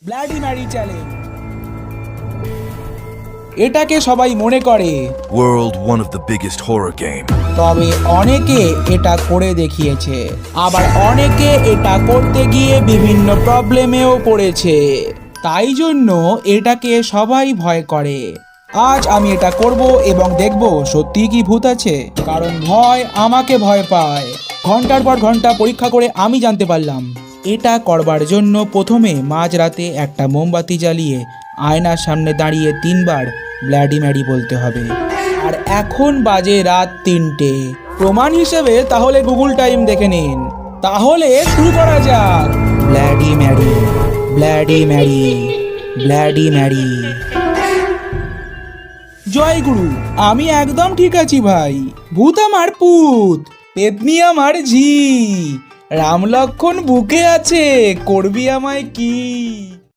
Bloody Mary challenge. এটাকে সবাই মনে করে World, one of the biggest horror game. তবে অনেকে এটা করে দেখিয়েছে, আবার অনেকে এটা করতে গিয়ে বিভিন্ন প্রবলেমেও পড়েছে, তাই জন্য এটাকে সবাই ভয় করে। আজ আমি এটা করব এবং দেখব সত্যি কি ভূত আছে, কারণ ভয় আমাকে ভয় পায়। ঘন্টার পর ঘন্টা পরীক্ষা করে আমি জানতে পারলাম এটা করবার জন্য প্রথমে মাঝরাতে একটা মোমবাতি জ্বালিয়ে আয়নার সামনে দাঁড়িয়ে 3বার ব্লাডি ম্যারি বলতে হবে। আর এখন বাজে রাত 3টে। প্রমাণ হিসেবে তাহলে গুগল টাইম দেখে নিন। তাহলে শুরু করা যাক। Bloody Mary, bloody Mary, bloody Mary. জয় গুরু, আমি একদম ঠিক আছি ভাই। ভূত আমার পুত, পেতনি আমার ঝি, রাম লক্ষণ বুকে আছে, করবি আমায় কি?